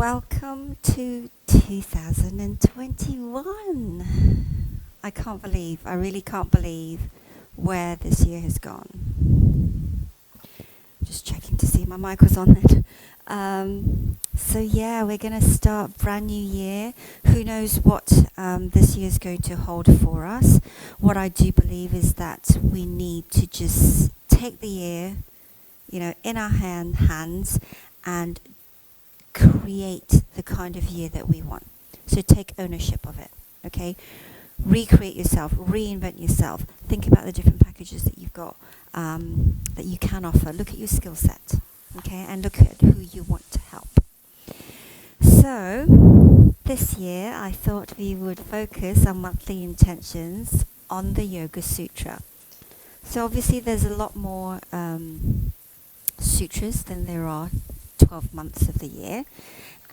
Welcome to 2021. I really can't believe where this year has gone. Just checking to see if my mic was on it. So yeah, we're going to start brand new year. Who knows what this year is going to hold for us. What I do believe is that we need to just take the year, in our hands and create the kind of year that we want. So take ownership of it, okay? Recreate yourself, reinvent yourself. Think about the different packages that you've got, that you can offer. Look at your skill set, okay? And look at who you want to help. So, this year I thought we would focus our monthly intentions on the Yoga Sutra. So obviously there's a lot more sutras than there are 12 months of the year,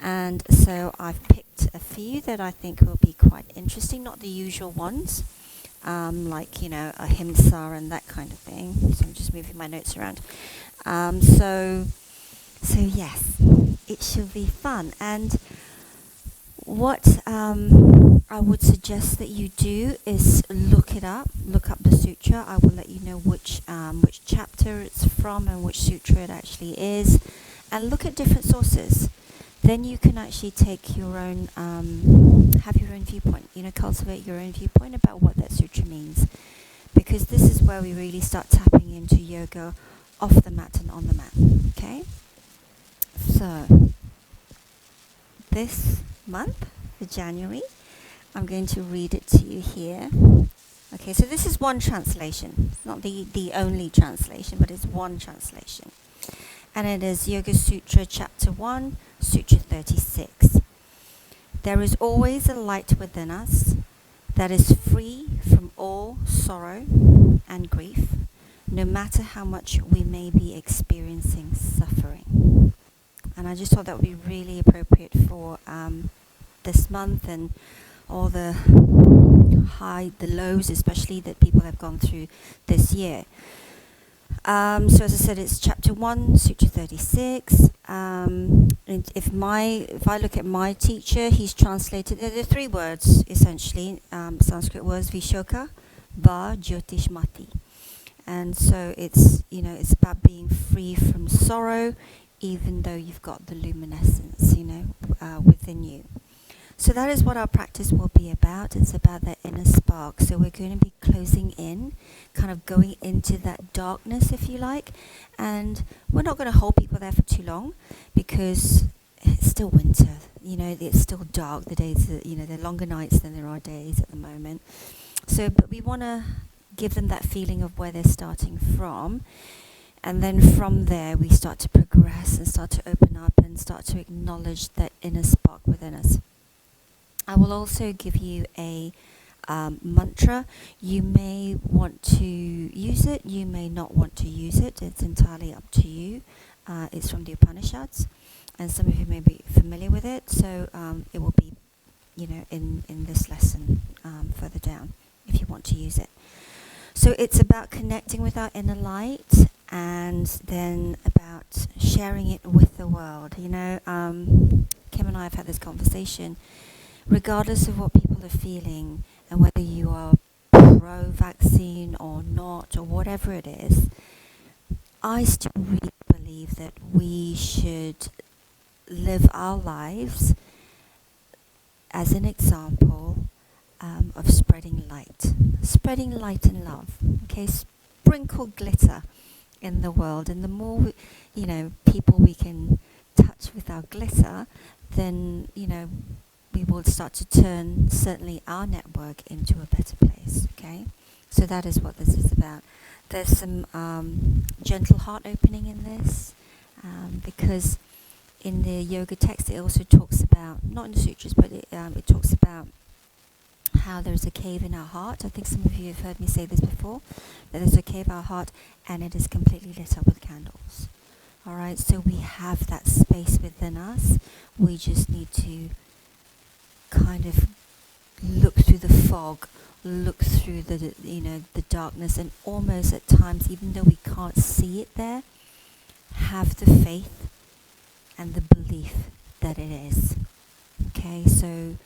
and so I've picked a few that I think will be quite interesting, not the usual ones, like ahimsa and that kind of thing. So I'm just moving my notes around. So yes, it should be fun. And what I would suggest that you do is look up the sutra. I will let you know which chapter it's from and which sutra it actually is, and look at different sources. Then you can actually take your own, have your own viewpoint, cultivate your own viewpoint about what that sutra means. Because this is where we really start tapping into yoga off the mat and on the mat, okay? So, this month, for January, I'm going to read it to you here. Okay, so this is one translation. It's not the only translation, but it's one translation. And it is Yoga Sutra Chapter 1, Sutra 36. There is always a light within us that is free from all sorrow and grief, no matter how much we may be experiencing suffering. And I just thought that would be really appropriate for this month and all the lows, especially that people have gone through this year. So as I said, it's chapter 1, Sutra 36. And if I look at my teacher, he's translated, there are three words, essentially, Sanskrit words, Vishoka, Va, Jyotish, Mati. And so it's about being free from sorrow, even though you've got the luminescence, within you. So that is what our practice will be about. It's about that inner spark. So we're going to be closing in, kind of going into that darkness, if you like. And we're not going to hold people there for too long because it's still winter. It's still dark. The days, there are longer nights than there are days at the moment. So, but we want to give them that feeling of where they're starting from. And then from there, we start to progress and start to open up and start to acknowledge that inner spark within us. I will also give you a mantra. You may want to use it, you may not want to use it. It's entirely up to you. It's from the Upanishads, and some of you may be familiar with it. So it will be, in this lesson further down, if you want to use it. So it's about connecting with our inner light, and then about sharing it with the world. Kim and I have had this conversation. Regardless of what people are feeling and whether you are pro-vaccine or not or whatever it is, I still really believe that we should live our lives as an example of spreading light and love. Okay, sprinkle glitter in the world, and the more people we can touch with our glitter, then we will start to turn certainly our network into a better place, okay? So that is what this is about. There's some gentle heart opening in this, because in the yoga text it also talks about, not in the sutras, but it talks about how there's a cave in our heart. I think some of you have heard me say this before, that there's a cave in our heart and it is completely lit up with candles. Alright, so we have that space within us. We just need to kind of look through the fog, look through the darkness, and almost at times, even though we can't see it there, have the faith and the belief that it is. Okay, so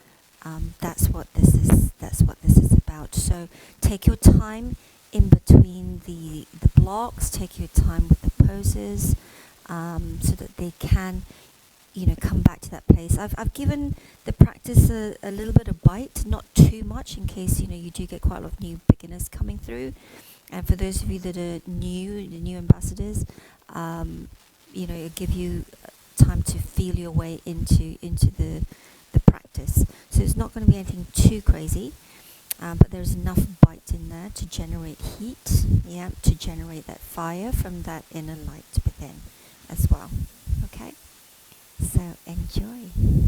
that's what this is. That's what this is about. So take your time in between the blocks. Take your time with the poses, so that they can, come back to that place. I've given the practice a little bit of bite, not too much, in case you do get quite a lot of new beginners coming through. And for those of you that are new, the new ambassadors, it'll give you time to feel your way into the practice. So it's not going to be anything too crazy, but there's enough bite in there to generate heat, to generate that fire from that inner light within as well. Okay, so enjoy.